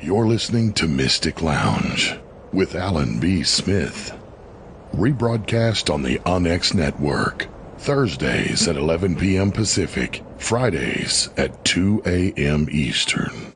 You're listening to Mystic Lounge with Alan B. Smith. Rebroadcast on the Onyx Network. Thursdays at 11 p.m. Pacific. Fridays at 2 a.m. Eastern.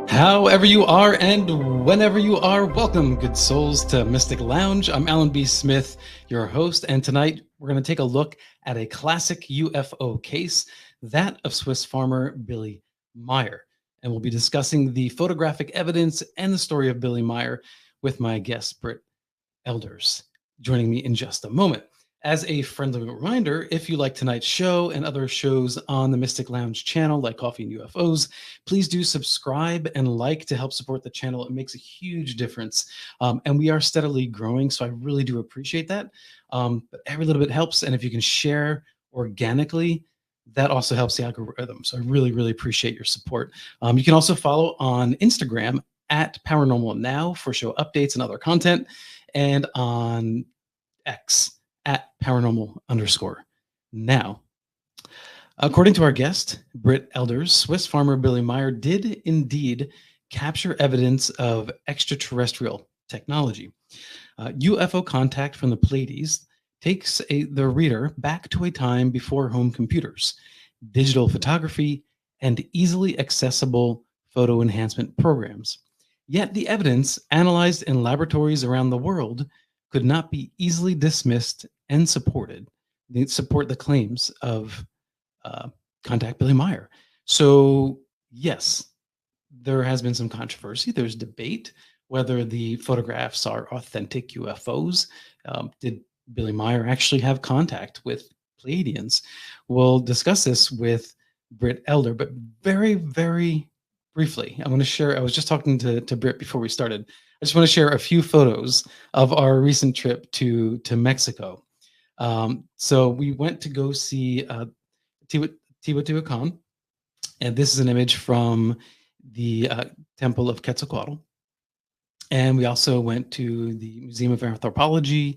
However you are and whenever you are, welcome, good souls, to Mystic Lounge. I'm Alan B. Smith, your host, and tonight we're going to take a look at a classic UFO case, that of Swiss farmer Billy Meier. And we'll be discussing the photographic evidence and the story of Billy Meier with my guest, Brit Elders, joining me in just a moment. As a friendly reminder, if you like tonight's show and other shows on the Mystic Lounge channel, like Coffee and UFOs, please do subscribe and like to help support the channel. It makes a huge difference. And we are steadily growing, so I really do appreciate that. But every little bit helps. And if you can share organically, that also helps the algorithm. So I really, really appreciate your support. You can also follow on Instagram at Paranormal Now for show updates and other content, and on X at paranormal_now. According to our guest, Brit Elders, Swiss farmer Billy Meier did indeed capture evidence of extraterrestrial technology. UFO contact from the Pleiadians takes the reader back to a time before home computers, digital photography, and easily accessible photo enhancement programs. Yet the evidence, analyzed in laboratories around the world, could not be easily dismissed and support the claims of Contact Billy Meier. So yes, there has been some controversy. There's debate whether the photographs are authentic UFOs. Did Billy Meier actually have contact with Pleiadians? We'll discuss this with Brit Elder, but very, very briefly, I want to share. I was just talking to Brit before we started. I just want to share a few photos of our recent trip to Mexico. So we went to go see Teotihuacan, and this is an image from the Temple of Quetzalcoatl. And we also went to the Museum of Anthropology.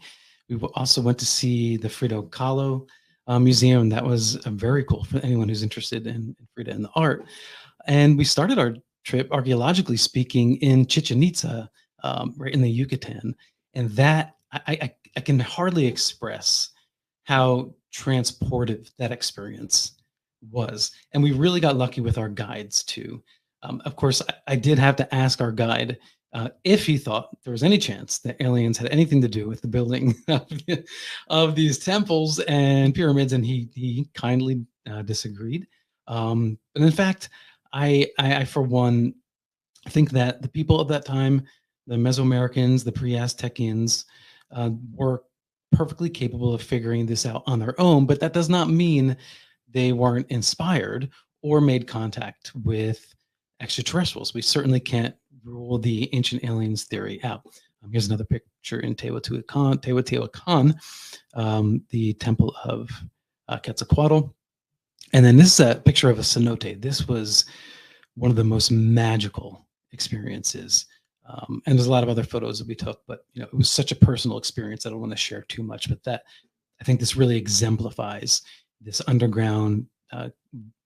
We also went to see the Frida Kahlo Museum. That was very cool for anyone who's interested in Frida and the art. And we started our trip, archaeologically speaking, in Chichen Itza, right in the Yucatan. And that, I can hardly express how transportive that experience was. And we really got lucky with our guides too. Of course, I did have to ask our guide if he thought there was any chance that aliens had anything to do with the building of these temples and pyramids, and he kindly disagreed. But in fact, I for one think that the people of that time, the Mesoamericans, the pre-Aztecians, were perfectly capable of figuring this out on their own, but that does not mean they weren't inspired or made contact with extraterrestrials. We certainly can't rule the ancient aliens theory out. Here's another picture in Teotihuacan, the Temple of Quetzalcoatl. And then this is a picture of a cenote. This was one of the most magical experiences. And there's a lot of other photos that we took, but it was such a personal experience. I don't want to share too much, but I think this really exemplifies this underground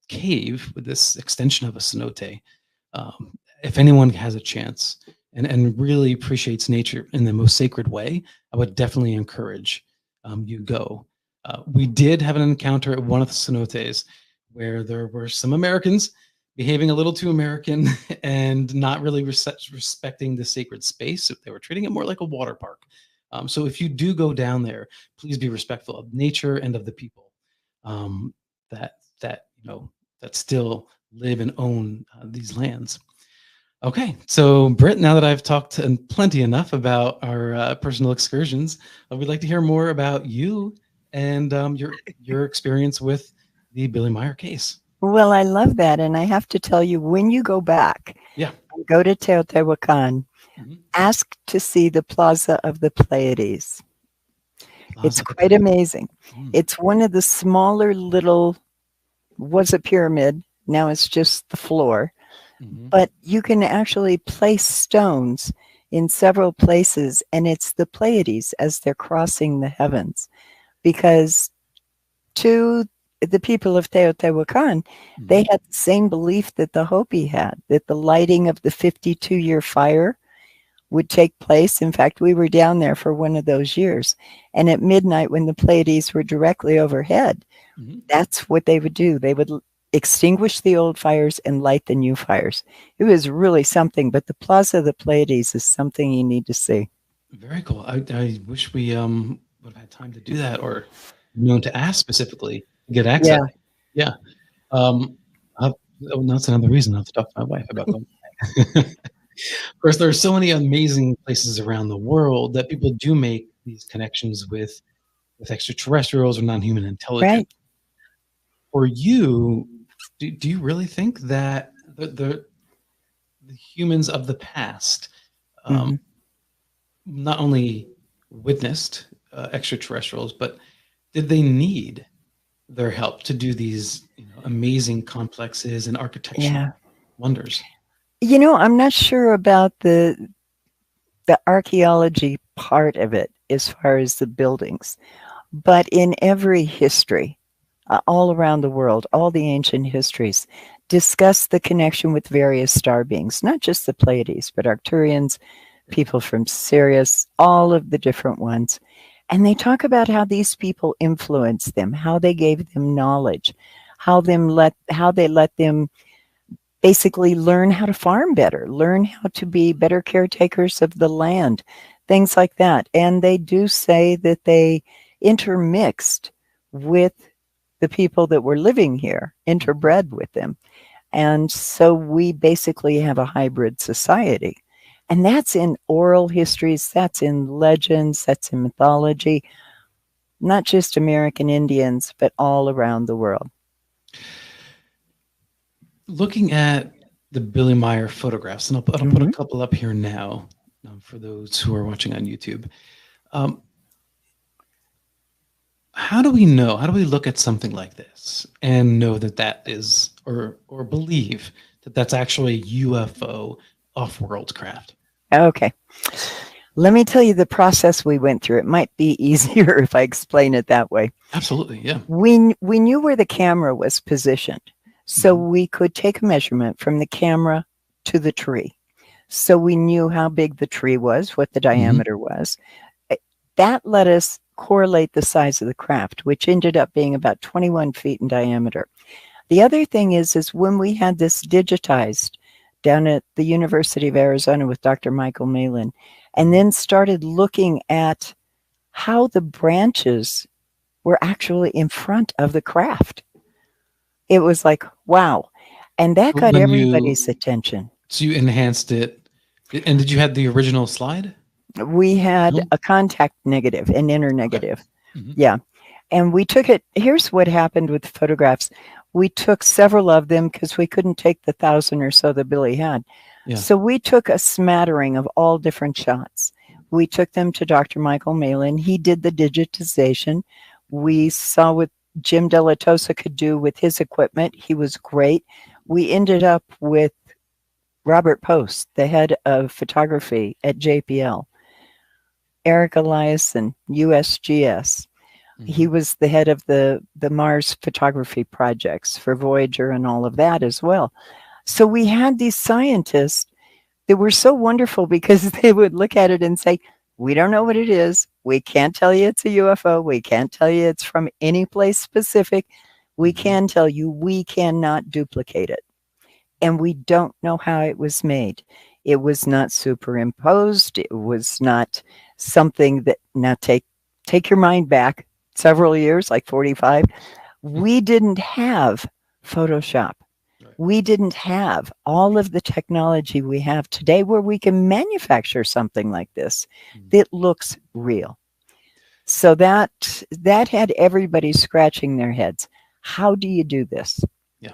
cave with this extension of a cenote. If anyone has a chance and really appreciates nature in the most sacred way, I would definitely encourage you go. We did have an encounter at one of the cenotes where there were some Americans behaving a little too American and not really respecting the sacred space. They were treating it more like a water park. So if you do go down there, please be respectful of nature and of the people that still live and own these lands. Okay, so Britt, now that I've talked plenty enough about our personal excursions, we'd like to hear more about you and your experience with the Billy Meier case. Well, I love that. And I have to tell you, when you go back, go to Teotihuacan, ask to see the Plaza of the Pleiades. It's quite amazing. It's one of the smaller little, was a pyramid. Now it's just the floor. but you can actually place stones in several places, and it's the Pleiades as they're crossing the heavens. Because to the people of Teotihuacan, they had the same belief that the Hopi had, that the lighting of the 52-year fire would take place. In fact, we were down there for one of those years. And at midnight, when the Pleiades were directly overhead, that's what they would do. They would extinguish the old fires and light the new fires. It was really something, but the Plaza of the Pleiades is something you need to see. Very cool. I wish we would have had time to do that, or known to ask specifically to get access. Yeah. That's another reason I have to talk to my wife about going. Of course, there are so many amazing places around the world that people do make these connections with extraterrestrials or non-human intelligence. Right. For you, do you really think that the humans of the past not only witnessed extraterrestrials, but did they need their help to do these amazing complexes and architectural wonders? I'm not sure about the archaeology part of it as far as the buildings, but in every history, all around the world, all the ancient histories discuss the connection with various star beings, not just the Pleiades, but Arcturians, people from Sirius, all of the different ones. And they talk about how these people influenced them, how they gave them knowledge, how they let them basically learn how to farm better, learn how to be better caretakers of the land, things like that. And they do say that they intermixed with the people that were living here, interbred with them. And so we basically have a hybrid society. And that's in oral histories, that's in legends, that's in mythology, not just American Indians, but all around the world. Looking at the Billy Meier photographs, and I'll put a couple up here now for those who are watching on YouTube. How do we know? How do we look at something like this and know that that is, or believe that that's actually UFO off-world craft? Okay. Let me tell you the process we went through. It might be easier if I explain it that way. Absolutely, yeah. We knew where the camera was positioned, so we could take a measurement from the camera to the tree. So we knew how big the tree was, what the diameter was. That let us correlate the size of the craft, which ended up being about 21 feet in diameter. The other thing is when we had this digitized down at the University of Arizona with Dr. Michael Malin, and then started looking at how the branches were actually in front of the craft. It was like, wow. And that got everybody's attention. So you enhanced it. And did you have the original slide? We had a contact negative, an inner negative. Okay. Yeah. And we took it. Here's what happened with the photographs. We took several of them because we couldn't take the 1,000 or so that Billy had. Yeah. So we took a smattering of all different shots. We took them to Dr. Michael Malin. He did the digitization. We saw what Jim De La Tosa could do with his equipment. He was great. We ended up with Robert Post, the head of photography at JPL. Eric Eliason, USGS. He was the head of the Mars photography projects for Voyager and all of that as well. So we had these scientists that were so wonderful because they would look at it and say, we don't know what it is. We can't tell you it's a UFO. We can't tell you it's from any place specific. We can tell you we cannot duplicate it. And we don't know how it was made. It was not superimposed. It was not something that, now take your mind back several years, like 45. We didn't have Photoshop. We didn't have all of the technology we have today where we can manufacture something like this that looks real. So that had everybody scratching their heads. How do you do this? Yeah.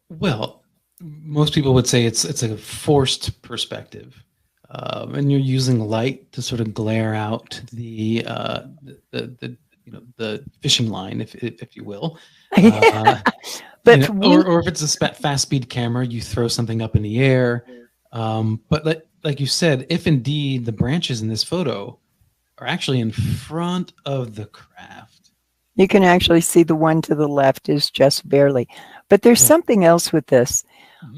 Well, most people would say it's a forced perspective, and you're using light to sort of glare out the the fishing line, if you will. But or if it's a fast speed camera, you throw something up in the air. But like you said, if indeed the branches in this photo are actually in front of the craft, you can actually see the one to the left is just barely. But there's something else with this.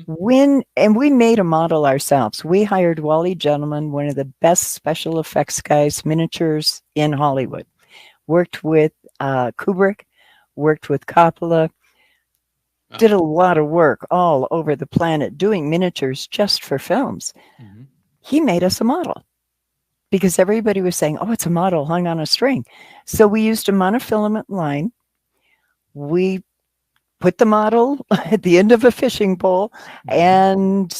And we made a model ourselves. We hired Wally Gentleman, one of the best special effects guys, miniatures in Hollywood. Worked with Kubrick, worked with Coppola, did a lot of work all over the planet doing miniatures just for films. He made us a model because everybody was saying, oh, it's a model hung on a string. So we used a monofilament line. We put the model at the end of a fishing pole and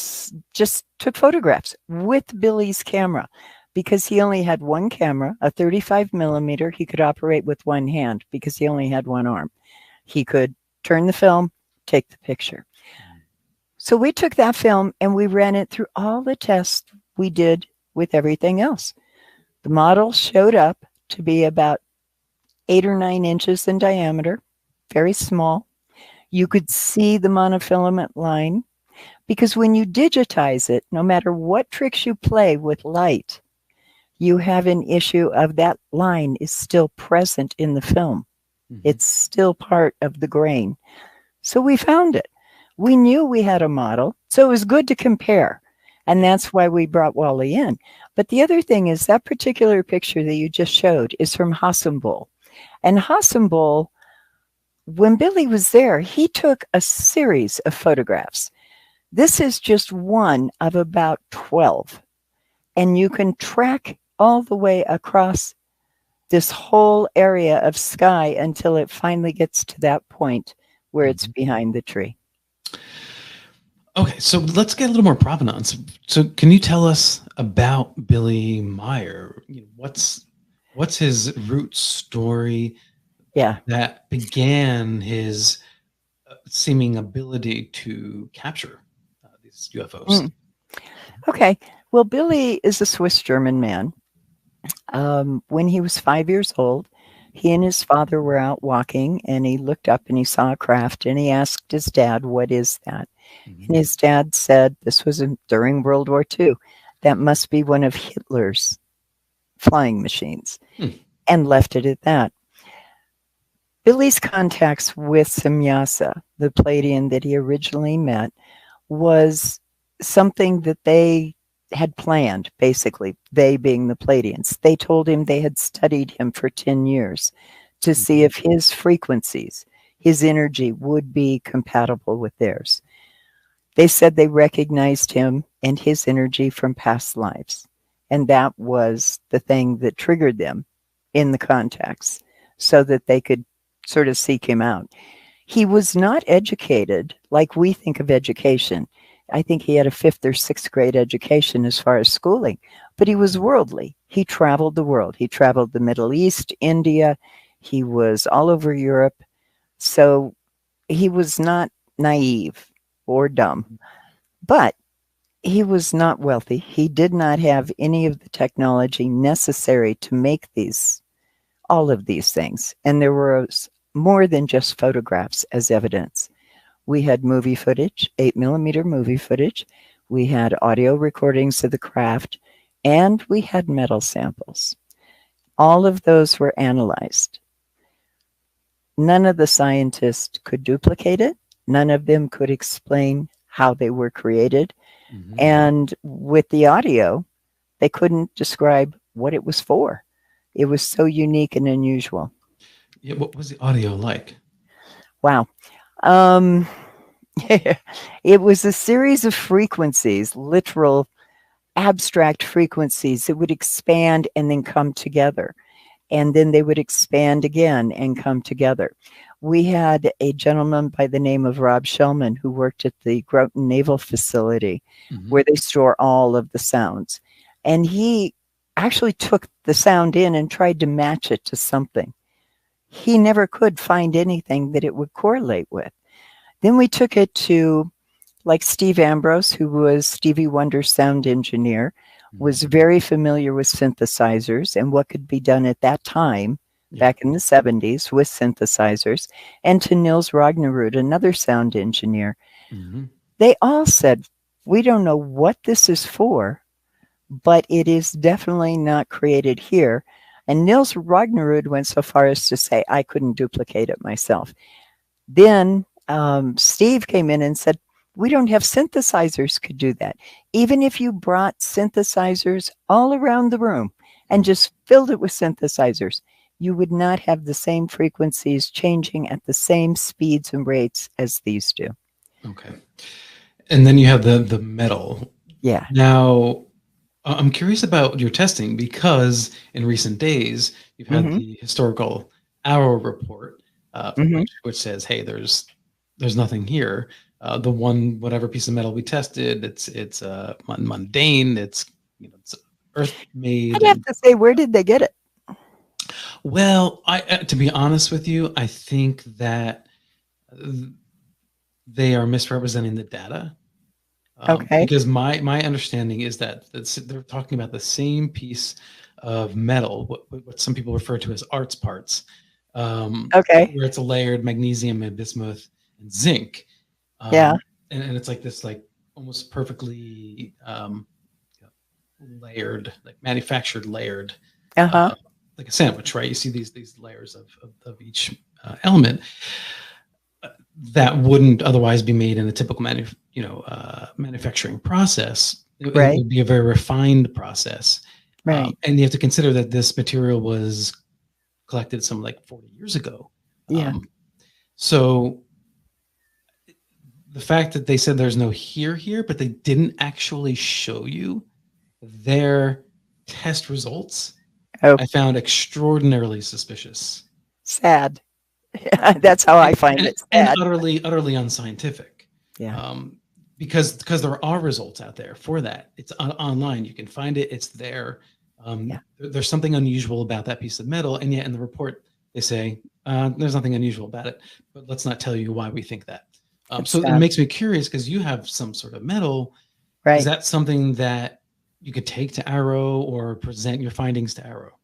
just took photographs with Billy's camera because he only had one camera, a 35 millimeter. He could operate with one hand because he only had one arm. He could turn the film, take the picture. So we took that film and we ran it through all the tests we did with everything else. The model showed up to be about 8 or 9 inches in diameter, very small. You could see the monofilament line because when you digitize it, no matter what tricks you play with light, you have an issue of that line is still present in the film. It's still part of the grain. So we found it. We knew we had a model, so it was good to compare. And that's why we brought Wally in. But the other thing is that particular picture that you just showed is from Hassenbol. And Hassenbol, when Billy was there, he took a series of photographs. This is just one of about 12. And you can track all the way across this whole area of sky until it finally gets to that point where it's behind the tree. Okay, so let's get a little more provenance. So can you tell us about Billy Meier? What's his root story that began his seeming ability to capture these UFOs? Okay, well, Billy is a Swiss-German man. When he was 5 years old, he and his father were out walking, and he looked up and he saw a craft, and he asked his dad, what is that? And his dad said, this was during World War II, that must be one of Hitler's flying machines, and left it at that. Billy's contacts with Semyasa, the Pleiadian that he originally met, was something that they had planned, basically, they being the Pleiadians. They told him they had studied him for 10 years to see if his frequencies, his energy would be compatible with theirs. They said they recognized him and his energy from past lives. And that was the thing that triggered them in the contacts so that they could sort of seek him out. He was not educated like we think of education. I think he had a 5th or 6th grade education as far as schooling, but he was worldly. He traveled the world. He traveled the Middle East, India. He was all over Europe. So he was not naive or dumb, but he was not wealthy. He did not have any of the technology necessary to make all of these things. And there was more than just photographs as evidence. We had movie footage, 8mm movie footage. We had audio recordings of the craft, and we had metal samples. All of those were analyzed. None of the scientists could duplicate it. None of them could explain how they were created. And with the audio, they couldn't describe what it was for. It was so unique and unusual. Yeah, what was the audio like? Wow. It was a series of frequencies, literal abstract frequencies that would expand and then come together. And then they would expand again and come together. We had a gentleman by the name of Rob Shellman who worked at the Groton Naval Facility where they store all of the sounds. And he actually took the sound in and tried to match it to something. He never could find anything that it would correlate with. Then we took it to like Steve Ambrose, who was Stevie Wonder's sound engineer, was very familiar with synthesizers and what could be done at that time back in the 70s with synthesizers, and to Nils Ragnerud, another sound engineer. They all said, we don't know what this is for, but it is definitely not created here. And Nils Ragnerud went so far as to say, I couldn't duplicate it myself. Then Steve came in and said, we don't have synthesizers could do that. Even if you brought synthesizers all around the room and just filled it with synthesizers, you would not have the same frequencies changing at the same speeds and rates as these do. Okay. And then you have the metal. Yeah. Now, I'm curious about your testing, because in recent days, you've had the historical Arrow report, which says, hey, there's nothing here. The whatever piece of metal we tested, it's mundane. It's earth made. I'd have to say, where did they get it? Well, to be honest with you, I think that they are misrepresenting the data. Okay. Because my understanding is that they're talking about the same piece of metal, what some people refer to as arts parts. Okay. Where it's a layered magnesium and bismuth and zinc. Yeah. And it's like this, like almost perfectly layered, like manufactured layered, like a sandwich, right? You see these layers of each element that wouldn't otherwise be made in a typical manufacturing process. It would be a very refined process. Right. And you have to consider that this material was collected some like 40 years ago. Yeah. So the fact that they said there's no here, but they didn't actually show you their test results, I found extraordinarily suspicious. Sad. That's how I find it sad. And utterly unscientific. Yeah. Because there are results out there for that. It's online. You can find it. It's there. There's something unusual about that piece of metal, and yet in the report they say there's nothing unusual about it. But let's not tell you why we think that. So it makes me curious, because you have some sort of metal. Right. Is that something that you could take to Arrow or present your findings to Arrow?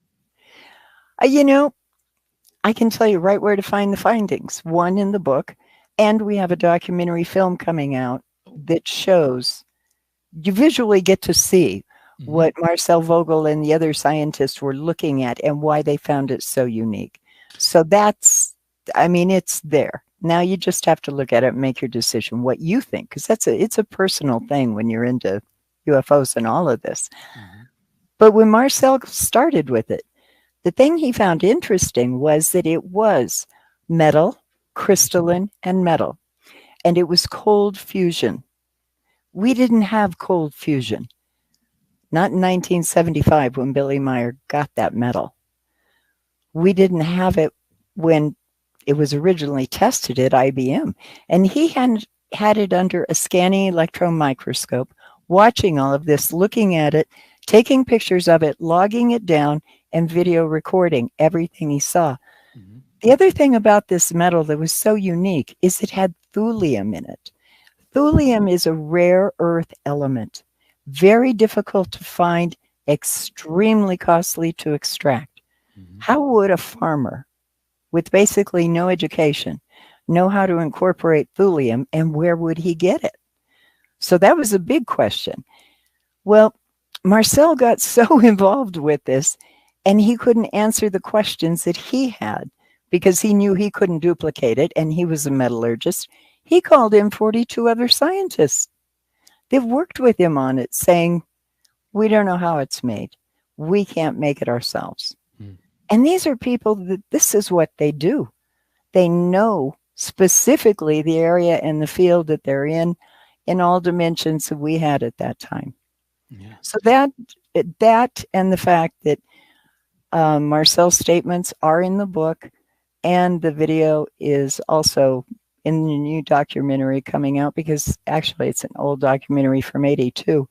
I can tell you right where to find the findings. One, in the book, and we have a documentary film coming out that shows, you visually get to see what Marcel Vogel and the other scientists were looking at and why they found it so unique. So it's there. Now you just have to look at it and make your decision what you think, because it's a personal thing when you're into UFOs and all of this. But when Marcel started with it, the thing he found interesting was that it was metal, crystalline, and metal. And it was cold fusion. We didn't have cold fusion. Not in 1975 when Billy Meier got that metal. We didn't have it when it was originally tested at IBM. And he had it under a scanning electron microscope, watching all of this, looking at it, taking pictures of it, logging it down, and video recording everything he saw. The other thing about this metal that was so unique is it had thulium in it. Thulium is a rare earth element, very difficult to find, extremely costly to extract. How would a farmer with basically no education know how to incorporate thulium, and where would he get it? So that was a big question. Well, Marcel got so involved with this, and he couldn't answer the questions that he had because he knew he couldn't duplicate it, and he was a metallurgist. He called in 42 other scientists. They've worked with him on it, saying, we don't know how it's made. We can't make it ourselves. And these are people that this is what they do. They know specifically the area and the field that they're in all dimensions that we had at that time. Yeah. So that and the fact that Marcel's statements are in the book, and the video is also in the new documentary coming out, because actually it's an old documentary from '82,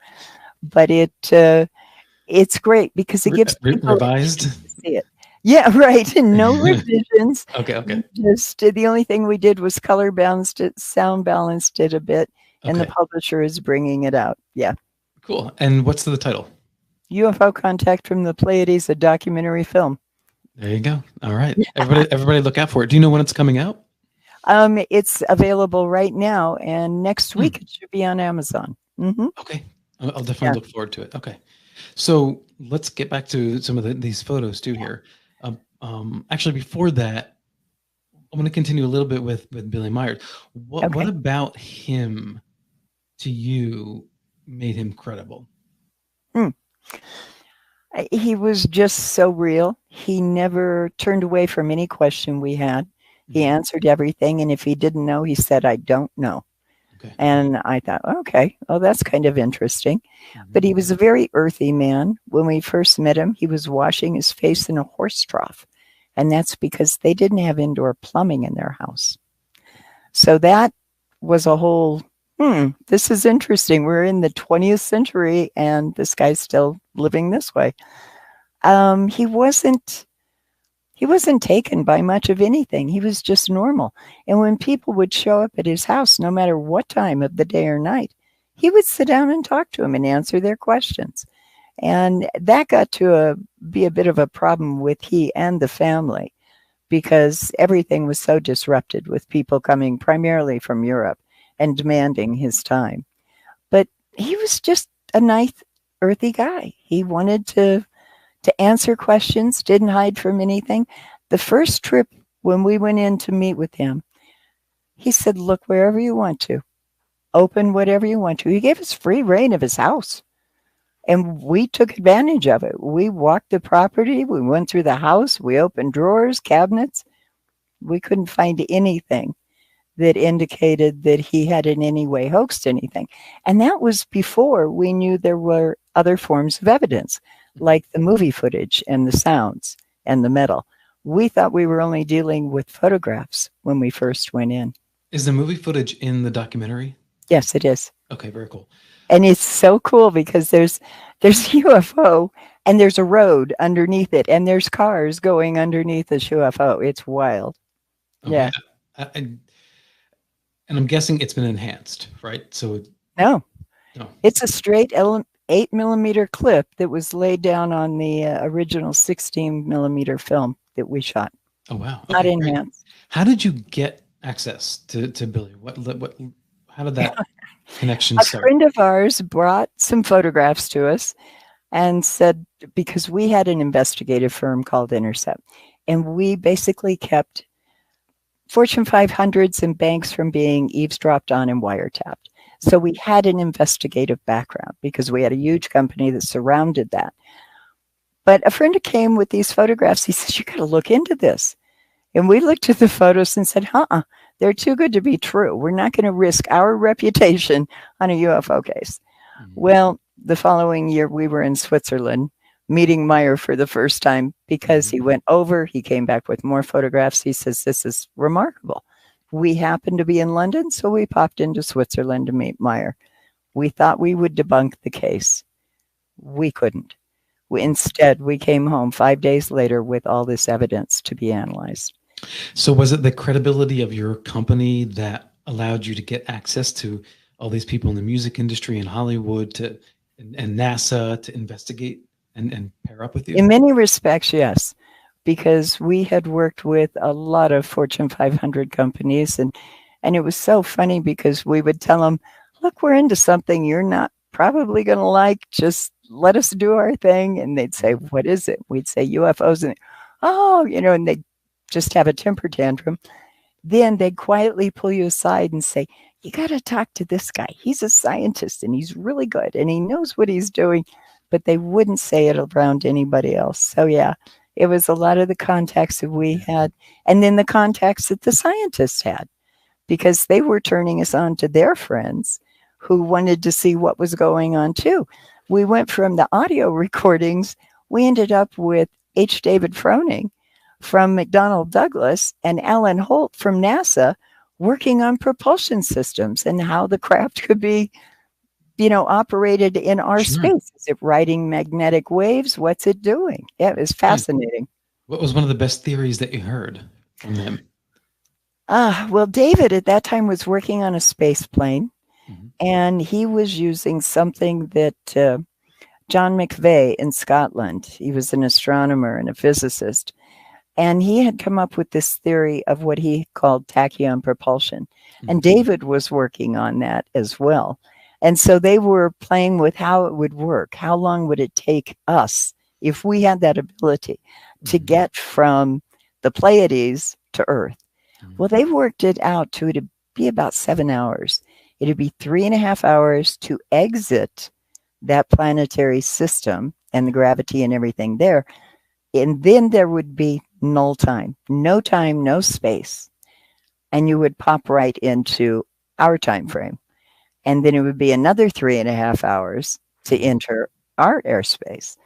but it's great because it gives people revised to see it. Yeah, right. And no revisions. Okay. Just the only thing we did was color balanced it, sound balanced it a bit, and the publisher is bringing it out. Yeah. Cool. And what's the title? UFO Contact from the Pleiades, a documentary film. There you go. All right. Everybody look out for it. Do you know when it's coming out? It's available right now, and next week it should be on Amazon. Okay. I'll definitely look forward to it. Okay. So let's get back to some of these photos too here. Actually, before that, I'm going to continue a little bit with Billy Meier. What about him to you made him credible? He was just so real. He never turned away from any question we had. He answered everything, and if he didn't know, he said, "I don't know." Okay. And I thought, okay, well, that's kind of interesting. But he was a very earthy man. When we first met him, he was washing his face in a horse trough, and that's because they didn't have indoor plumbing in their house. So that was a whole, this is interesting. We're in the 20th century, and this guy's still living this way. He wasn't taken by much of anything. He was just normal. And when people would show up at his house, no matter what time of the day or night, he would sit down and talk to them and answer their questions. And that got to be a bit of a problem with he and the family, because everything was so disrupted with people coming primarily from Europe and demanding his time. But he was just a nice, earthy guy. He wanted to answer questions, didn't hide from anything. The first trip when we went in to meet with him, he said, look wherever you want to. Open whatever you want to. He gave us free reign of his house. And we took advantage of it. We walked the property. We went through the house. We opened drawers, cabinets. We couldn't find anything that indicated that he had in any way hoaxed anything. And that was before we knew there were other forms of evidence, like the movie footage and the sounds and the metal. We thought we were only dealing with photographs when we first went in. Is the movie footage in the documentary? Yes, it is. Okay, very cool. And it's so cool because there's UFO and there's a road underneath it and there's cars going underneath the UFO. It's wild. Okay. Yeah. And I'm guessing it's been enhanced, right? So no. It's a straight 8mm clip that was laid down on the original 16mm film that we shot. Oh wow! Okay, not enhanced. Great. How did you get access to Billy? What? How did that connection start? A friend of ours brought some photographs to us and said, because we had an investigative firm called Intercept, and we basically kept Fortune 500s and banks from being eavesdropped on and wiretapped. So we had an investigative background because we had a huge company that surrounded that. But a friend came with these photographs. He says, you got to look into this. And we looked at the photos and said, they're too good to be true. We're not going to risk our reputation on a UFO case. Well, the following year, we were in Switzerland meeting Meier for the first time because he went over. He came back with more photographs. He says, this is remarkable. We happened to be in London, so we popped into Switzerland to meet Meier. We thought we would debunk the case. We couldn't. Instead, we came home 5 days later with all this evidence to be analyzed. So was it the credibility of your company that allowed you to get access to all these people in the music industry in Hollywood and NASA to investigate and pair up with you? In many respects, yes. Because we had worked with a lot of Fortune 500 companies. And it was so funny because we would tell them, look, we're into something you're not probably going to like. Just let us do our thing. And they'd say, what is it? We'd say UFOs. And, and they'd just have a temper tantrum. Then they'd quietly pull you aside and say, you got to talk to this guy. He's a scientist and he's really good and he knows what he's doing. But they wouldn't say it around anybody else. So, yeah. It was a lot of the contacts that we had, and then the contacts that the scientists had, because they were turning us on to their friends who wanted to see what was going on too. We went from the audio recordings, we ended up with H. David Froning from McDonnell Douglas and Alan Holt from NASA working on propulsion systems and how the craft could be operated in our space. Is it riding magnetic waves? What's it doing? Yeah, it was fascinating. What was one of the best theories that you heard from them? Well, David at that time was working on a space plane, and he was using something that John McVeigh in Scotland, he was an astronomer and a physicist, And he had come up with this theory of what he called tachyon propulsion. And David was working on that as well. And so they were playing with how it would work. How long would it take us, if we had that ability, to get from the Pleiades to Earth? Well, they worked it out to it'd be about 7 hours. It'd be 3.5 hours to exit that planetary system and the gravity and everything there. And then there would be null time, no space. And you would pop right into our time frame. And then it would be another 3.5 hours to enter our airspace.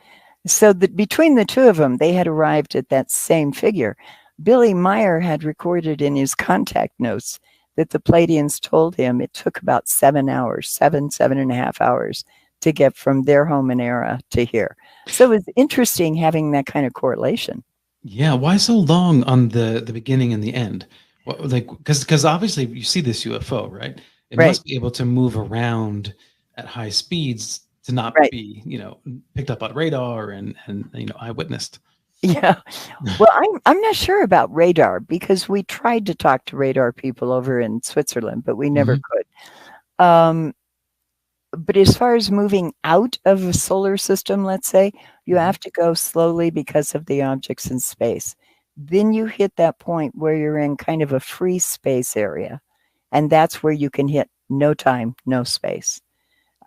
So that between the two of them, they had arrived at that same figure. Billy Meier had recorded in his contact notes that the Pleiadians told him it took about 7 hours, 7.5 hours to get from their home and era to here. So it was interesting having that kind of correlation. Yeah. Why so long on the beginning and the end? Like, because obviously you see this UFO, right? It must be able to move around at high speeds to not be, picked up on radar and eyewitnessed. Yeah. Well, I'm not sure about radar, because we tried to talk to radar people over in Switzerland, but we never could. But as far as moving out of a solar system, let's say, you have to go slowly because of the objects in space. Then you hit that point where you're in kind of a free space area. And that's where you can hit no time, no space,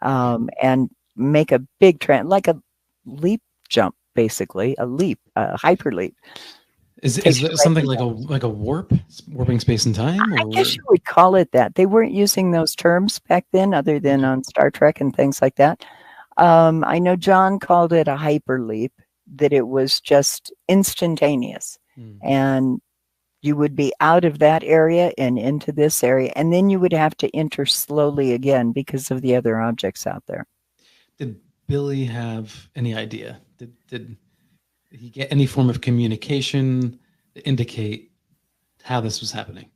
and make a big trend, like a leap jump, basically, a leap, a hyper leap. Is it something like a warping space and time? I guess you would call it that. They weren't using those terms back then, other than on Star Trek and things like that. I know John called it a hyper leap, that it was just instantaneous, and you would be out of that area and into this area, and then you would have to enter slowly again because of the other objects out there. Did Billy have any idea? Did he get any form of communication to indicate how this was happening?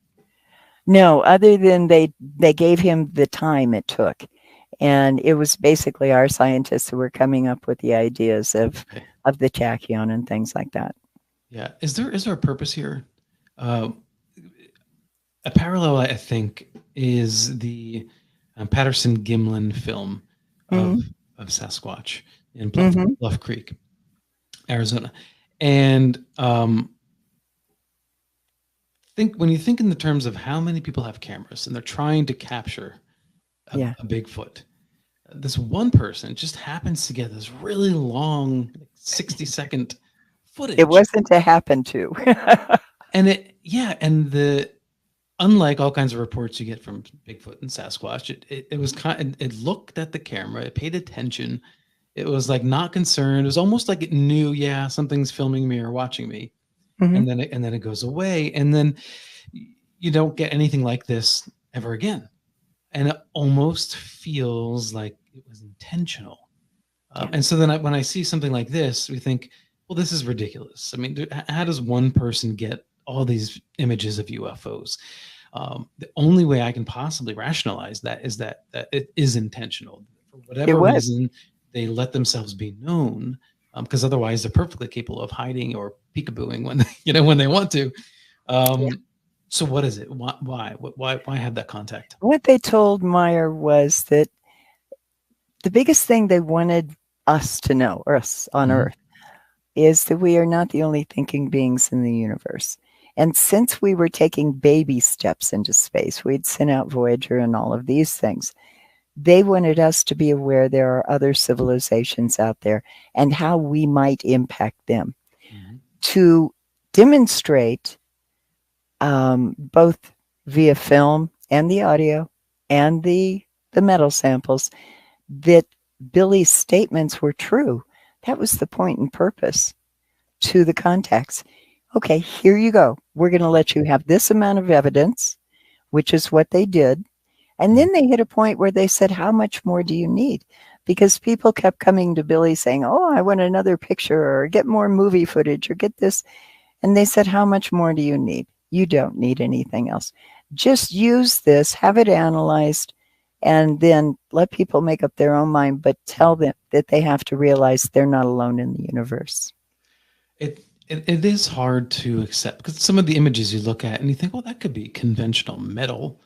No, other than they gave him the time it took. And it was basically our scientists who were coming up with the ideas of the tachyon and things like that. Yeah. Is there a purpose here? A parallel, I think, is the Patterson Gimlin film of Sasquatch in Bluff Creek, Arizona. And when you think in the terms of how many people have cameras and they're trying to capture a Bigfoot, this one person just happens to get this really long 60-second footage. It wasn't to happen to. And unlike all kinds of reports you get from Bigfoot and Sasquatch, it looked at the camera, it paid attention, it was like not concerned. It was almost like it knew, something's filming me or watching me, and then it goes away, and then you don't get anything like this ever again, and it almost feels like it was intentional. And so then when I see something like this, we think, well, this is ridiculous. I mean, how does one person get all these images of UFOs? The only way I can possibly rationalize that is that it is intentional. For whatever reason, they let themselves be known, because otherwise they're perfectly capable of hiding or peekabooing when they want to. So what is it? Why have that contact? What they told Meier was that the biggest thing they wanted us to know, us on Earth, is that we are not the only thinking beings in the universe. And since we were taking baby steps into space, we'd sent out Voyager and all of these things. They wanted us to be aware there are other civilizations out there and how we might impact them. To demonstrate, both via film and the audio and the metal samples, that Billy's statements were true. That was the point and purpose to the contacts. Okay, here you go. We're going to let you have this amount of evidence, which is what they did. And then they hit a point where they said, how much more do you need? Because people kept coming to Billy saying, oh, I want another picture, or get more movie footage, or get this. And they said, how much more do you need? You don't need anything else. Just use this, have it analyzed, and then let people make up their own mind, but tell them that they have to realize they're not alone in the universe. It is hard to accept because some of the images you look at and you think, well, that could be conventional metal.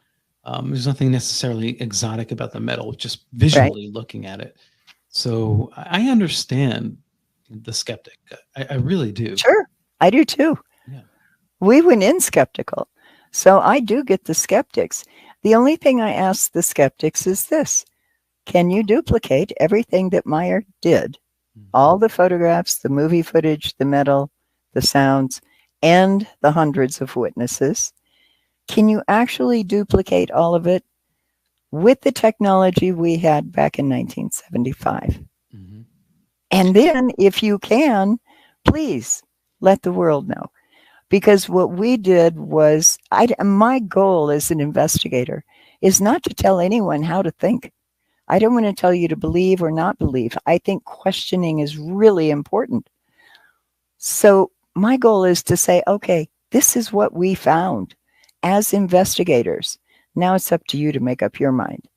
There's nothing necessarily exotic about the metal, just visually looking at it. So I understand the skeptic. I really do. Sure, I do too. Yeah. We went in skeptical. So I do get the skeptics. The only thing I ask the skeptics is this. Can you duplicate everything that Meier did? All the photographs, the movie footage, the metal, the sounds, and the hundreds of witnesses. Can you actually duplicate all of it with the technology we had back in 1975? Mm-hmm. And then, if you can, please let the world know. Because what we did was, my goal as an investigator is not to tell anyone how to think. I don't want to tell you to believe or not believe. I think questioning is really important. So my goal is to say, okay, this is what we found as investigators. Now it's up to you to make up your mind.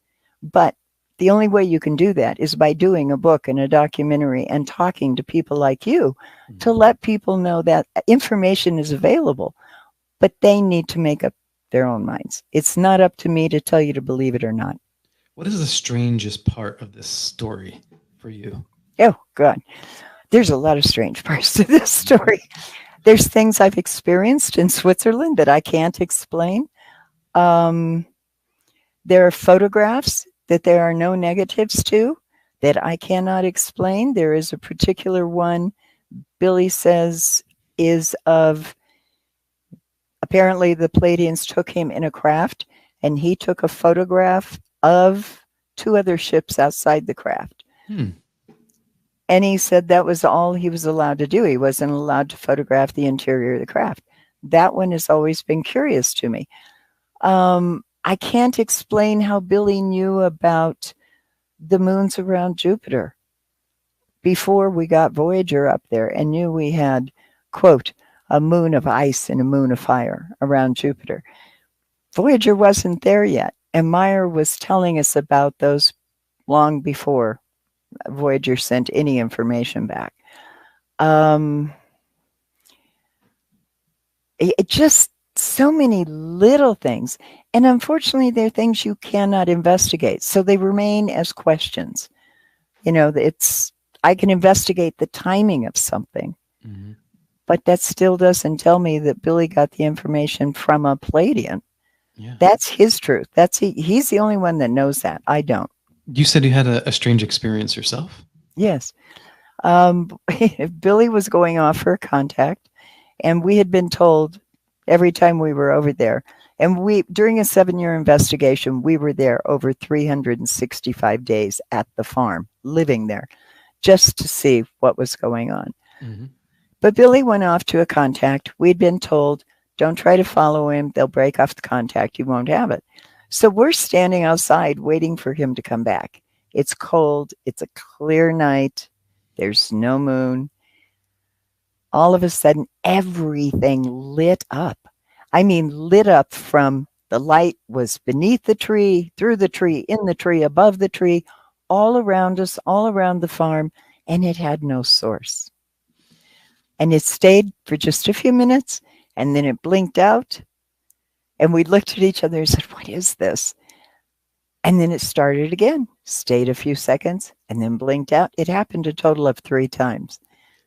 But the only way you can do that is by doing a book and a documentary and talking to people like you to let people know that information is available, but they need to make up their own minds. It's not up to me to tell you to believe it or not. What is the strangest part of this story for you? Oh, God. There's a lot of strange parts to this story. There's things I've experienced in Switzerland that I can't explain. There are photographs that there are no negatives to that I cannot explain. There is a particular one Billy says is of, apparently the Pleiadians took him in a craft and he took a photograph of 2 other ships outside the craft. And he said that was all he was allowed to do. He wasn't allowed to photograph the interior of the craft. That one has always been curious to me. I can't explain how Billy knew about the moons around Jupiter before we got Voyager up there and knew we had, quote, a moon of ice and a moon of fire around Jupiter. Voyager wasn't there yet. And Meier was telling us about those long before Voyager sent any information back. It just so many little things. And unfortunately, they're things you cannot investigate. So they remain as questions. You know, I can investigate the timing of something, but that still doesn't tell me that Billy got the information from a Pleiadian. Yeah. That's his truth. He's the only one that knows that. I don't. You said you had a strange experience yourself? Yes. Billy was going off for a contact, and we had been told every time we were over there, and during a 7-year investigation, we were there over 365 days at the farm, living there, just to see what was going on. But Billy went off to a contact. We'd been told, don't try to follow him. They'll break off the contact. You won't have it. So we're standing outside waiting for him to come back. It's cold. It's a clear night. There's no moon. All of a sudden, everything lit up. I mean, lit up from the light was beneath the tree, through the tree, in the tree, above the tree, all around us, all around the farm, and it had no source. And it stayed for just a few minutes. And then it blinked out, and we looked at each other and said, what is this? And then it started again, stayed a few seconds, and then blinked out. It happened a total of 3 times.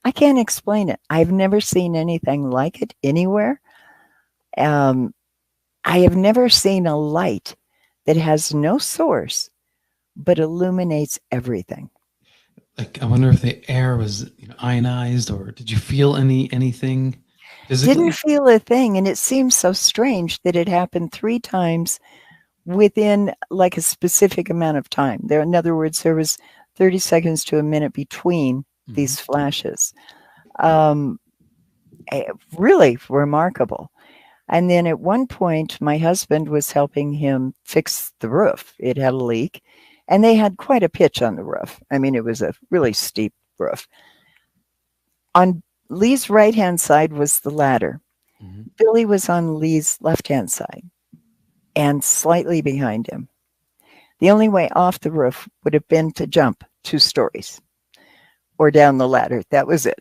I can't explain it. I've never seen anything like it anywhere. I have never seen a light that has no source, but illuminates everything. Like, I wonder if the air was ionized, or did you feel anything? Didn't feel a thing, and it seems so strange that it happened 3 times within like a specific amount of time. In other words, there was 30 seconds to a minute between these flashes. Really remarkable. And then at one point, my husband was helping him fix the roof. It had a leak, and they had quite a pitch on the roof. I mean, it was a really steep roof. On Lee's right-hand side was the ladder. Billy was on Lee's left-hand side and slightly behind him. The only way off the roof would have been to jump 2 stories or down the ladder. That was it.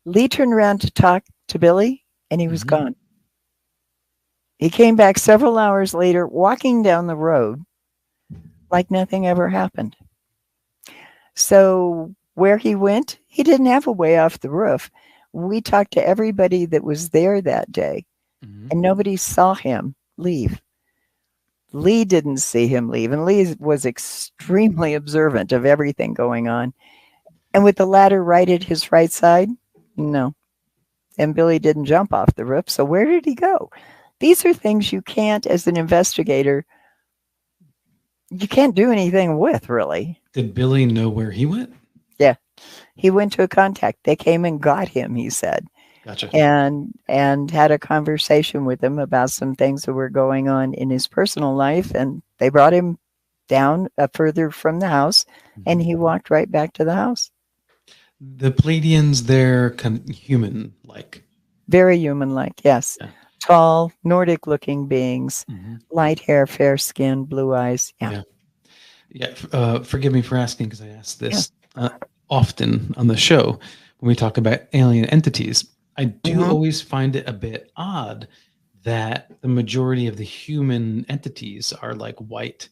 Lee turned around to talk to Billy, and he was gone. He came back several hours later, walking down the road like nothing ever happened. So where he went, he didn't have a way off the roof. We talked to everybody that was there that day, and nobody saw him leave. Lee didn't see him leave, and Lee was extremely observant of everything going on. And with the ladder right at his right side, no. And Billy didn't jump off the roof, so where did he go? These are things you can't, as an investigator, you can't do anything with, really. Did Billy know where he went? Yeah. He went to a contact. They came and got him, he said. Gotcha. And had a conversation with him about some things that were going on in his personal life, and they brought him down further from the house, and he walked right back to the house. The Pleiadians, they're kind of human-like. Very human-like, yes. Yeah. Tall, Nordic-looking beings, light hair, fair skin, blue eyes. Yeah. Forgive me for asking, because I ask this often on the show when we talk about alien entities. I do always find it a bit odd that the majority of the human entities are like white,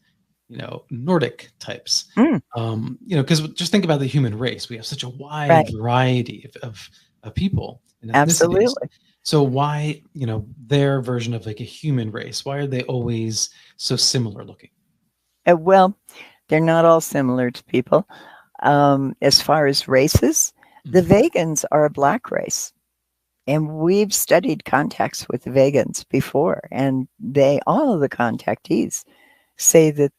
Nordic types. Because just think about the human race. We have such a wide variety of people and ethnicities. Absolutely. So why, their version of like a human race, why are they always so similar looking? Well, they're not all similar to people. As far as races, the Vegans are a black race. And we've studied contacts with the Vegans before, and all of the contactees say that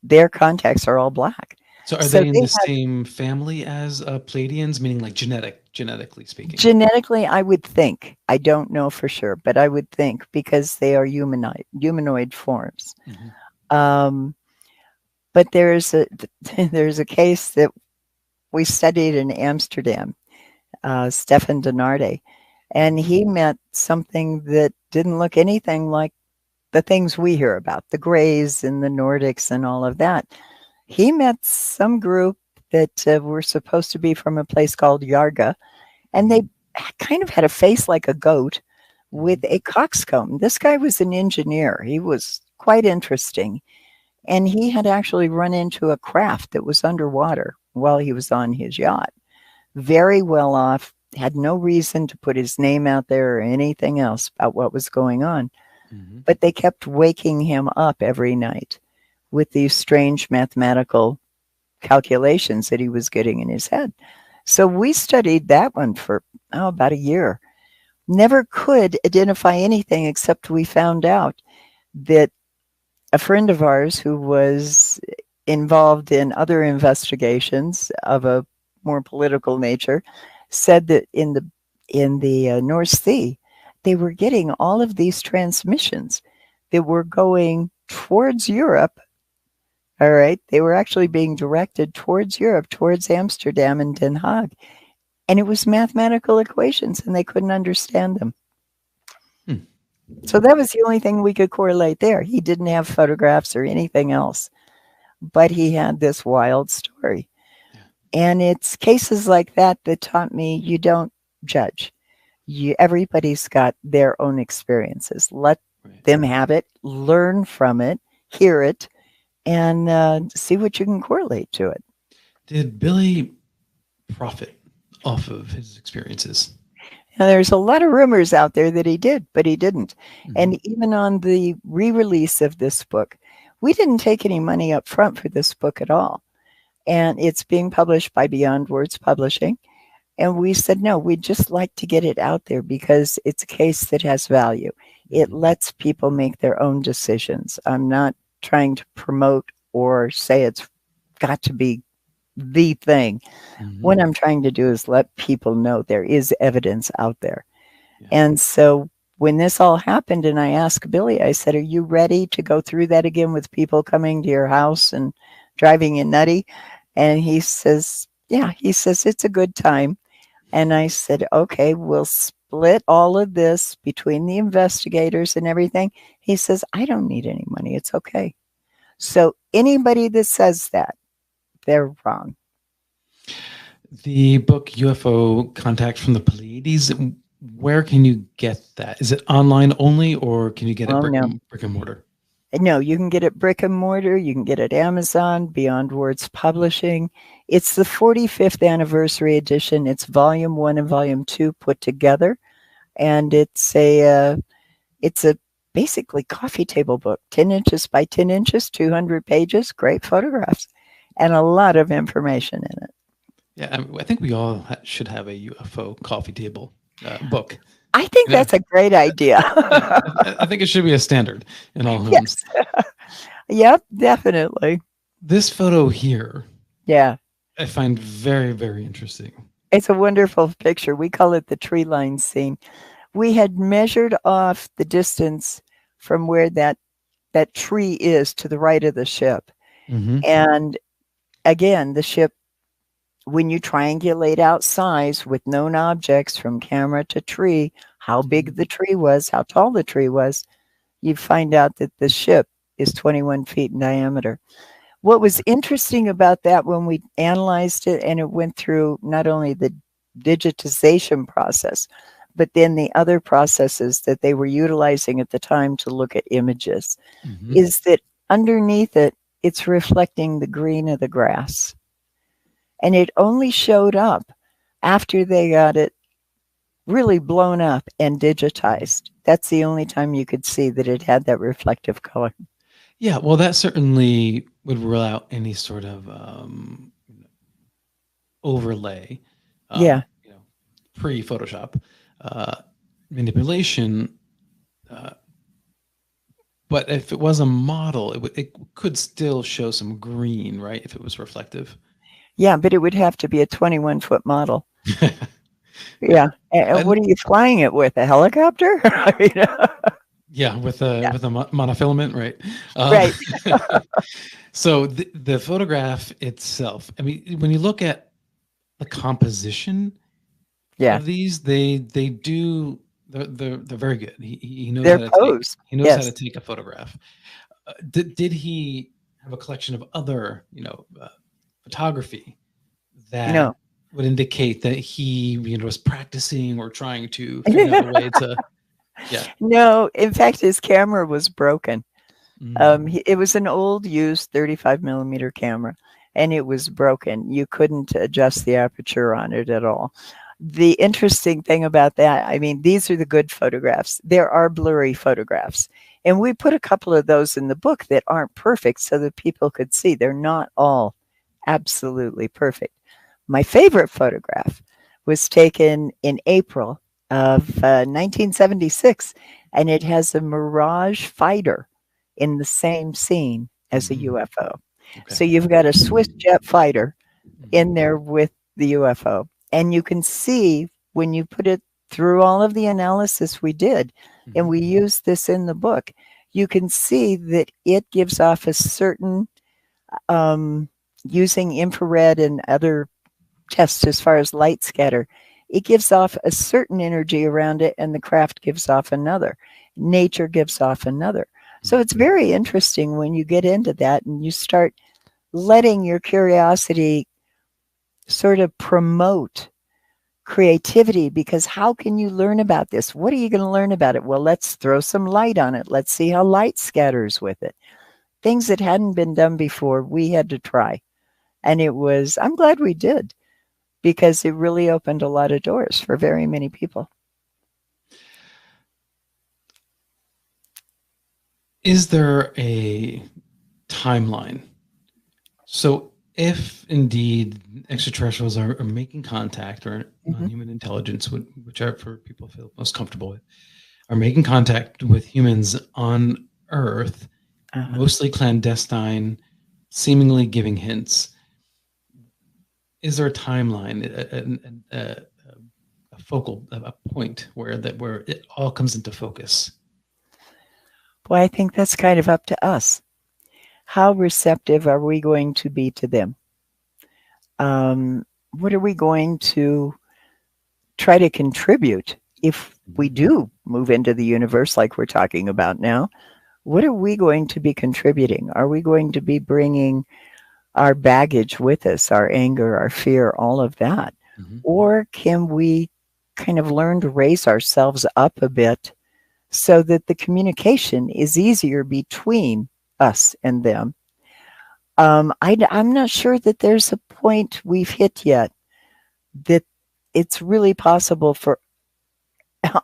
their contacts are all black. So are they in the same family as Pleiadians, meaning like genetically speaking? Genetically, I would think. I don't know for sure, but I would think, because they are humanoid forms. But there's a case that we studied in Amsterdam, Stefan Denarde, and he met something that didn't look anything like the things we hear about, the Greys and the Nordics and all of that. He met some group that were supposed to be from a place called Yarga, and they kind of had a face like a goat with a coxcomb. This guy was an engineer. He was quite interesting. And he had actually run into a craft that was underwater while he was on his yacht. Very well off, had no reason to put his name out there or anything else about what was going on. But they kept waking him up every night with these strange mathematical calculations that he was getting in his head. So we studied that one for about a year. Never could identify anything, except we found out that a friend of ours who was involved in other investigations of a more political nature said that in the North Sea, they were getting all of these transmissions that were going towards Europe. All right. They were actually being directed towards Europe, towards Amsterdam and Den Haag. And it was mathematical equations, and they couldn't understand them. So that was the only thing we could correlate there. He didn't have photographs or anything else, but he had this wild story. And it's cases like that that taught me you don't judge. Everybody's got their own experiences. Let them have it, learn from it, hear it, and see what you can correlate to it. Did Billy profit off of his experiences? Now, there's a lot of rumors out there that he did, but he didn't. And even on the re-release of this book, we didn't take any money up front for this book at all. And it's being published by Beyond Words Publishing. And we said, no, we'd just like to get it out there because it's a case that has value. It lets people make their own decisions. I'm not trying to promote or say it's got to be the thing. What I'm trying to do is let people know there is evidence out there. And so when this all happened and I asked Billy, I said, are you ready to go through that again with people coming to your house and driving you nutty? And he says, yeah, he says, it's a good time. And I said, okay, we'll split all of this between the investigators and everything. He says, I don't need any money. It's okay. So anybody that says that, they're wrong. The book UFO Contact from the Pleiades, where can you get that? Is it online only, or can you get it brick and mortar? No, you can get it brick and mortar. You can get it Amazon, Beyond Words Publishing. It's the 45th anniversary edition. It's volume 1 and volume 2 put together. And it's a basically coffee table book, 10 inches by 10 inches, 200 pages, great photographs, and a lot of information in it. Yeah, I think we all should have a UFO coffee table book. I think that's a great idea. I think it should be a standard in all homes. Yes. Yep, definitely. This photo here, I find very, very interesting. It's a wonderful picture. We call it the tree line scene. We had measured off the distance from where that tree is to the right of the ship. Mm-hmm. And again, the ship, when you triangulate out size with known objects from camera to tree, how big the tree was, how tall the tree was, you find out that the ship is 21 feet in diameter. What was interesting about that when we analyzed it, and it went through not only the digitization process, but then the other processes that they were utilizing at the time to look at images, is that underneath it, it's reflecting the green of the grass. And it only showed up after they got it really blown up and digitized. That's the only time you could see that it had that reflective color. Yeah, well, that certainly would rule out any sort of overlay. Pre-Photoshop manipulation. But if it was a model, it could still show some green, right? If it was reflective. Yeah, but it would have to be a 21-foot model. Yeah. And what are you flying it with? A helicopter? Yeah, with a monofilament, right? Right. So the photograph itself, I mean, when you look at the composition of these, they're very good. He knows they're posed. He knows how to take a photograph. Did he have a collection of other, photography that would indicate that he, was practicing or trying to figure out a way to? Yeah. No, in fact, his camera was broken. It was an old, used 35 millimeter camera, and it was broken. You couldn't adjust the aperture on it at all. The interesting thing about that, I mean, these are the good photographs. There are blurry photographs. And we put a couple of those in the book that aren't perfect so that people could see. They're not all absolutely perfect. My favorite photograph was taken in April of 1976, and it has a Mirage fighter in the same scene as a UFO. Okay. So you've got a Swiss jet fighter in there with the UFO. And you can see when you put it through all of the analysis we did, and we used this in the book, you can see that it gives off a certain, using infrared and other tests as far as light scatter, it gives off a certain energy around it, and the craft gives off another. Nature gives off another. So it's very interesting when you get into that and you start letting your curiosity sort of promote creativity, because how can you learn about this? What are you going to learn about it? Well, let's throw some light on it. Let's see how light scatters with it. Things that hadn't been done before, we had to try. And I'm glad we did, because it really opened a lot of doors for very many people. Is there a timeline? So if indeed extraterrestrials are making contact, or non-human intelligence, whichever people feel most comfortable with, are making contact with humans on Earth, mostly clandestine, seemingly giving hints, is there a timeline, a point where it all comes into focus? Well, I think that's kind of up to us. How receptive are we going to be to them? What are we going to try to contribute if we do move into the universe like we're talking about now? What are we going to be contributing? Are we going to be bringing our baggage with us, our anger, our fear, all of that? Or can we kind of learn to raise ourselves up a bit so that the communication is easier between us and them? I'm not sure that there's a point we've hit yet that it's really possible for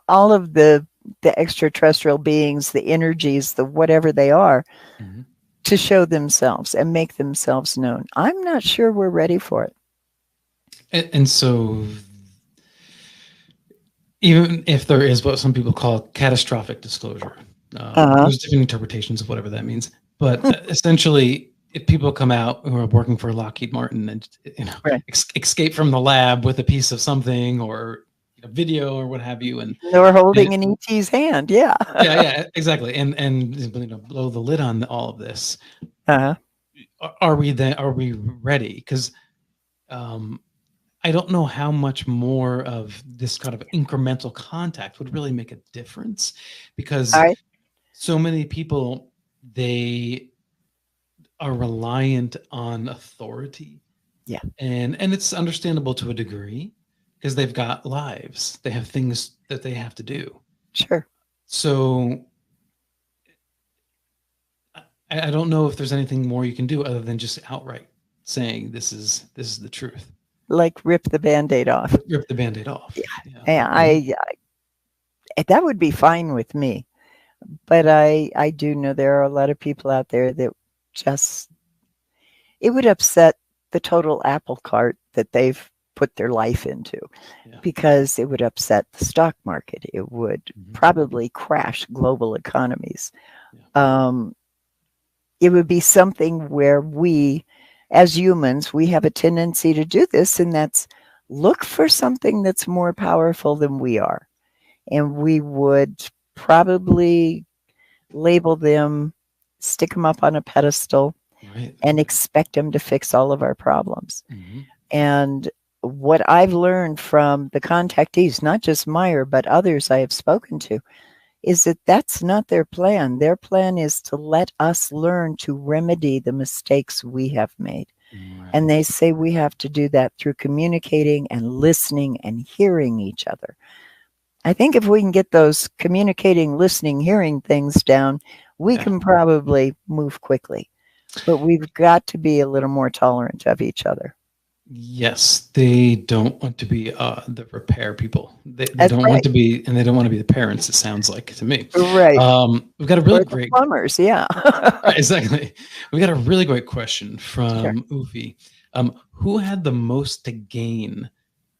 all of the extraterrestrial beings, the energies, the whatever they are, to show themselves and make themselves known. I'm not sure we're ready for it. And so, even if there is what some people call catastrophic disclosure, there's different interpretations of whatever that means. But essentially, if people come out who are working for Lockheed Martin and escape from the lab with a piece of something or a video or what have you, and they're holding an ET's hand, yeah, exactly, and blow the lid on all of this. Are we ready? Because I don't know how much more of this kind of incremental contact would really make a difference, because so many people, they are reliant on authority. Yeah. And it's understandable to a degree, because they've got lives. They have things that they have to do. Sure. So I don't know if there's anything more you can do other than just outright saying this is the truth. Like rip the Band-Aid off. Rip the Band-Aid off. Yeah. I that would be fine with me. But I do know there are a lot of people out there that just, it would upset the total apple cart that they've put their life into, because it would upset the stock market. It would probably crash global economies. It would be something where we, as humans, we have a tendency to do this, and that's look for something that's more powerful than we are. And we would probably label them, stick them up on a pedestal, and expect them to fix all of our problems. And what I've learned from the contactees, not just Meier, but others I have spoken to, is that that's not their plan. Their plan is to let us learn to remedy the mistakes we have made. And they say we have to do that through communicating and listening and hearing each other. I think if we can get those communicating, listening, hearing things down, we can probably move quickly. But we've got to be a little more tolerant of each other. Yes, they don't want to be the repair people. They don't want to be, and they don't want to be the parents, it sounds like to me. Right. We've got a really great plumbers, exactly. We got a really great question from Ufi. Who had the most to gain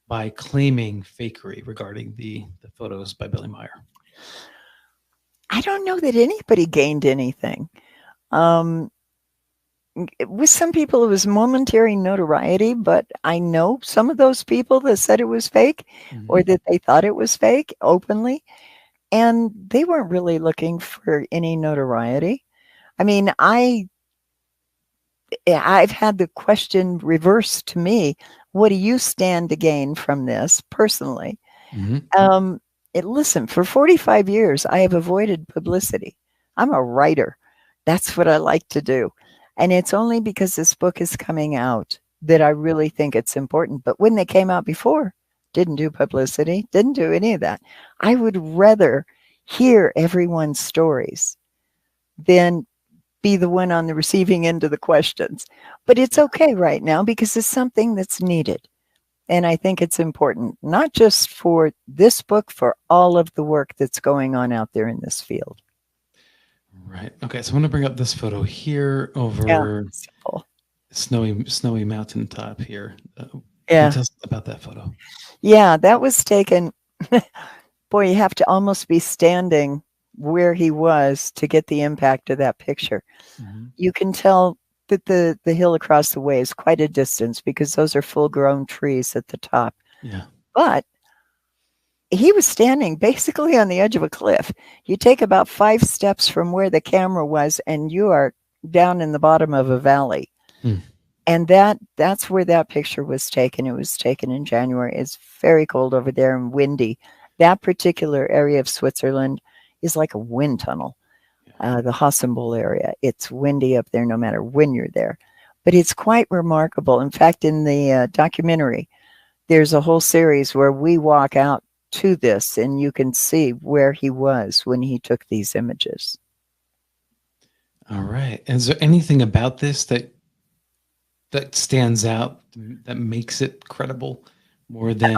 by claiming fakery regarding the photos by Billy Meier? I don't know that anybody gained anything. With some people, it was momentary notoriety, but I know some of those people that said it was fake or that they thought it was fake openly, and they weren't really looking for any notoriety. I mean, I've had the question reversed to me, what do you stand to gain from this personally? Listen, for 45 years, I have avoided publicity. I'm a writer. That's what I like to do. And it's only because this book is coming out that I really think it's important. But when they came out before, didn't do publicity, didn't do any of that. I would rather hear everyone's stories than be the one on the receiving end of the questions. But it's okay right now because it's something that's needed. And I think it's important, not just for this book, for all of the work that's going on out there in this field. Right. Okay. So I'm going to bring up this photo here over snowy mountaintop here. Can you tell us about that photo? Yeah, that was taken. Boy, you have to almost be standing where he was to get the impact of that picture. You can tell that the hill across the way is quite a distance because those are full-grown trees at the top. Yeah. But he was standing basically on the edge of a cliff. You take about 5 steps from where the camera was, and you are down in the bottom of a valley. And that's where that picture was taken. It was taken in January. It's very cold over there and windy. That particular area of Switzerland is like a wind tunnel. The Hossenbol area. It's windy up there no matter when you're there. But it's quite remarkable. In fact, in the documentary, there's a whole series where we walk out to this and you can see where he was when he took these images. All right. And is there anything about this that stands out, that makes it credible more than...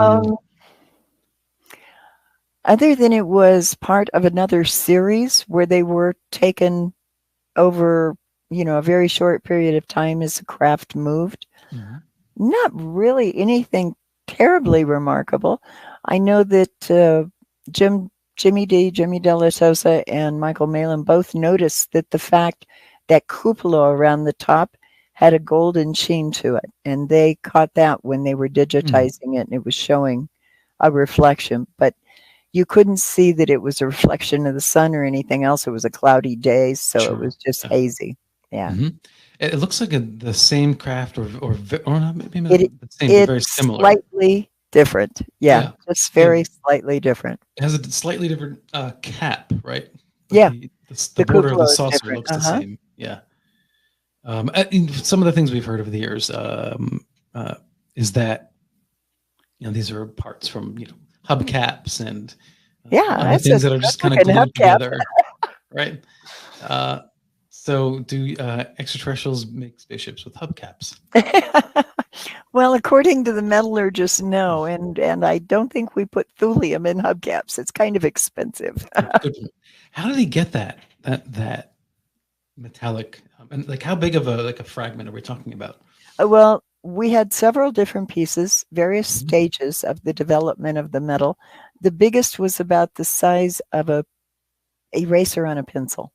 Other than it was part of another series where they were taken over, a very short period of time as the craft moved. Not really anything terribly remarkable. I know that Jimmy De La Sosa and Michael Malin both noticed that the fact that cupola around the top had a golden sheen to it, and they caught that when they were digitizing it, and it was showing a reflection, but you couldn't see that it was a reflection of the sun or anything else. It was a cloudy day, so it was just hazy. Yeah. It looks like the same craft, or not, maybe not the same, but very similar. Slightly different. Yeah, just very slightly different. It has a slightly different cap, right? But the border of the saucer looks the same. Yeah. Some of the things we've heard over the years is that these are parts from hubcaps and other things that are just kind of glued together, right? So do extraterrestrials make spaceships with hubcaps? Well, according to the metallurgist, no, and I don't think we put thulium in hubcaps. It's kind of expensive. How did he get that metallic, and like how big of a fragment are we talking about? Well, we had several different pieces, various stages of the development of the metal. The biggest was about the size of a eraser on a pencil,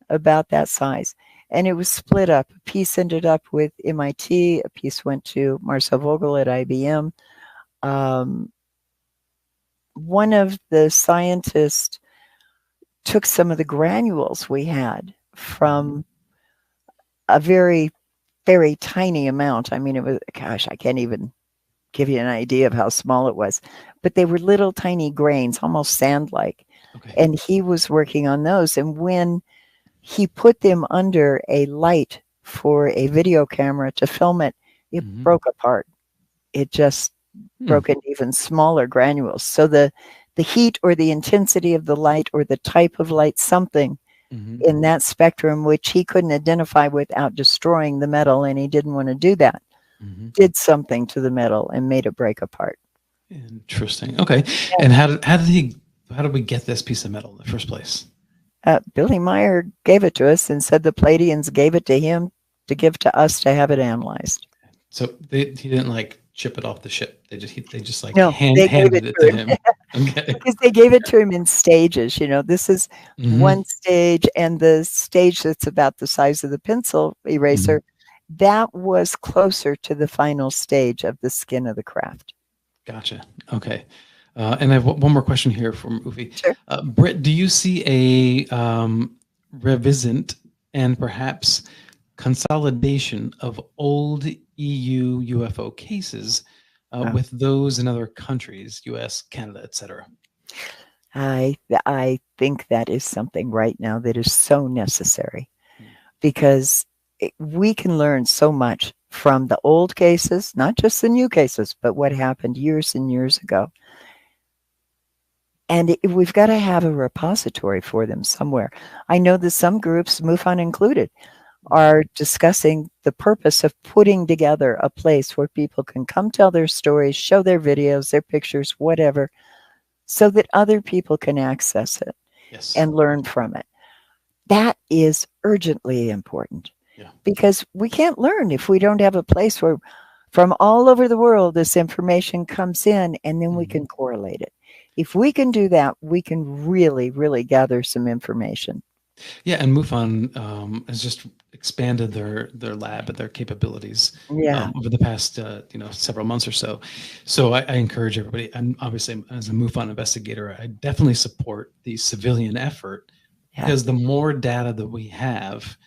about that size. And it was split up. A piece ended up with MIT, a piece went to Marcel Vogel at IBM. One of the scientists took some of the granules we had from a very, very tiny amount. I mean, it was, gosh, I can't even give you an idea of how small it was, but they were little tiny grains, almost sand-like. And he was working on those. And when he put them under a light for a video camera to film it, it broke apart. It just broke into even smaller granules. So the heat or the intensity of the light or the type of light, something in that spectrum, which he couldn't identify without destroying the metal, and he didn't want to do that, did something to the metal and made it break apart. Interesting. Okay. And how did we get this piece of metal in the first place? Billy Meier gave it to us and said the Pleiadians gave it to him to give to us to have it analyzed. So he didn't like ship it off the ship. They just like handed it to him. Okay. Because they gave it to him in stages. This is one stage, and the stage that's about the size of the pencil eraser, that was closer to the final stage of the skin of the craft. Gotcha. Okay. And I have one more question here from Ufi. Sure. Brit, do you see a revisit and perhaps consolidation of old EU UFO cases with those in other countries, US, Canada, etc.? I think that is something right now that is so necessary, because we can learn so much from the old cases, not just the new cases, but what happened years and years ago. And we've got to have a repository for them somewhere. I know that some groups, MUFON included, are discussing the purpose of putting together a place where people can come tell their stories, show their videos, their pictures, whatever, so that other people can access it and learn from it. That is urgently important, because we can't learn if we don't have a place where from all over the world this information comes in, and then we can correlate it. If we can do that, we can really, really gather some information. Yeah, and MUFON has just expanded their lab and their capabilities over the past several months or so. So I encourage everybody, and obviously as a MUFON investigator, I definitely support the civilian effort, because the more data that we have,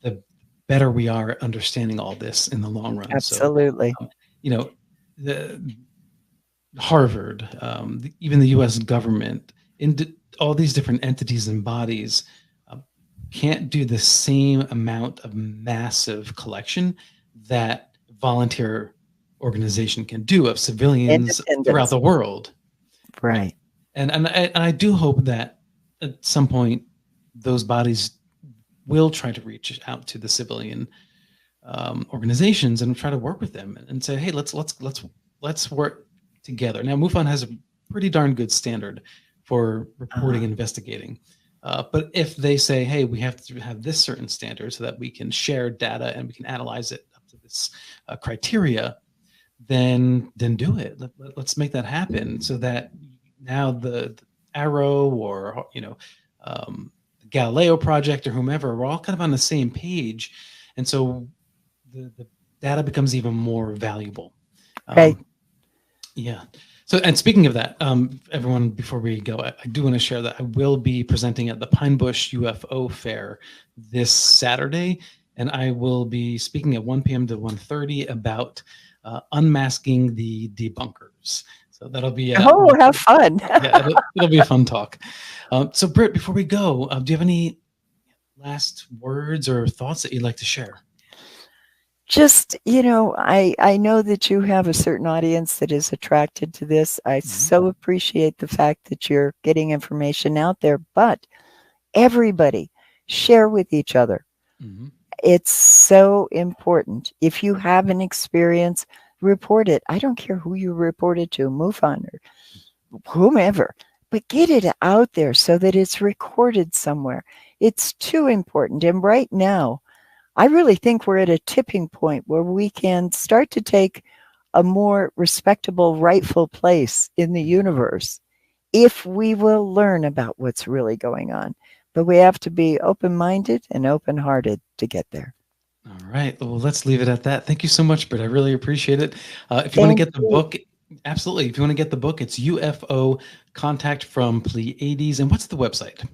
the better we are at understanding all this in the long run. Absolutely. So, the Harvard, even the U.S. government, all these different entities and bodies can't do the same amount of massive collection that volunteer organization can do of civilians throughout the world. Right. And I do hope that at some point those bodies will try to reach out to the civilian organizations and try to work with them and say, hey, let's work together. Now, MUFON has a pretty darn good standard for reporting and investigating. But if they say, hey, we have to have this certain standard so that we can share data and we can analyze it up to this criteria, then do it. Let's make that happen so that now the Arrow or, the Galileo project or whomever, we're all kind of on the same page. And so the data becomes even more valuable. Right. Yeah. So, and speaking of that, everyone, before we go, I do want to share that I will be presenting at the Pine Bush UFO Fair this Saturday, and I will be speaking at 1 p.m. to 1:30 about unmasking the debunkers. So that'll be have fun. Yeah, it'll be a fun talk. So, Britt, before we go, do you have any last words or thoughts that you'd like to share? Just, I know that you have a certain audience that is attracted to this. I so appreciate the fact that you're getting information out there, but everybody share with each other. It's so important. If you have an experience, report it. I don't care who you report it to, MUFON or whomever, but get it out there so that it's recorded somewhere. It's too important. And right now, I really think we're at a tipping point where we can start to take a more respectable, rightful place in the universe if we will learn about what's really going on. But we have to be open-minded and open-hearted to get there. All right. Well, let's leave it at that. Thank you so much, Britt. I really appreciate it. If you want to get the book, absolutely. If you want to get the book, it's UFO Contact from Pleiadians. And what's the website?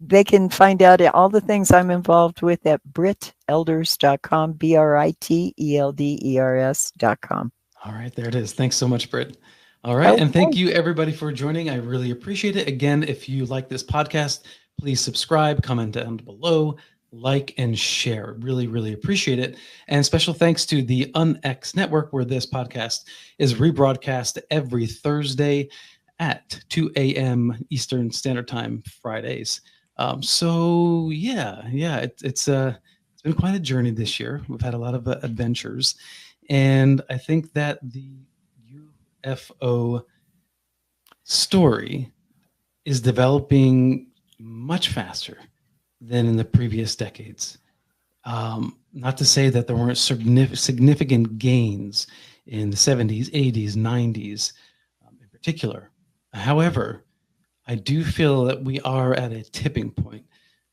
They can find out all the things I'm involved with at britelders.com, BRITELDERS.com. All right, there it is. Thanks so much, Britt. All right, and thank you everybody for joining. I really appreciate it. Again, if you like this podcast, please subscribe, comment down below, like, and share. Really, really appreciate it. And special thanks to the UNX Network, where this podcast is rebroadcast every Thursday at 2 a.m. Eastern Standard Time, Fridays. So it's been quite a journey this year. We've had a lot of adventures, and I think that the UFO story is developing much faster than in the previous decades. Not to say that there weren't significant gains in the 70s, 80s, 90s in particular. However, I do feel that we are at a tipping point.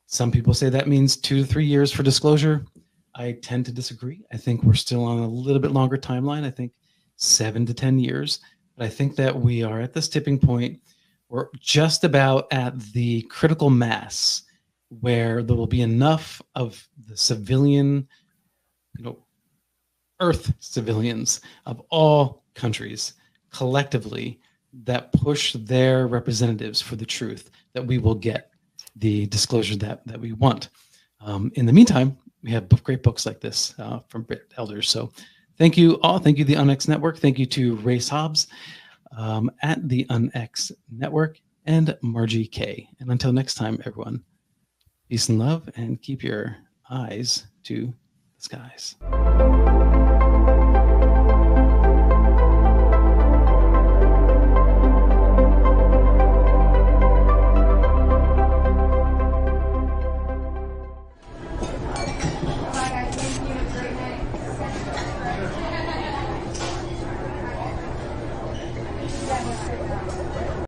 Some people say that means 2 to 3 years for disclosure. I tend to disagree. I think we're still on a little bit longer timeline. I think 7 to 10 years. But I think that we are at this tipping point. We're just about at the critical mass where there will be enough of the civilian, Earth civilians of all countries collectively that push their representatives for the truth, that we will get the disclosure that we want. In the meantime, we have great books like this from Brit Elders. So thank you all. Thank you, the UNX Network. Thank you to Race Hobbs at the UNX Network and Margie K. And until next time, everyone, peace and love, and keep your eyes to the skies.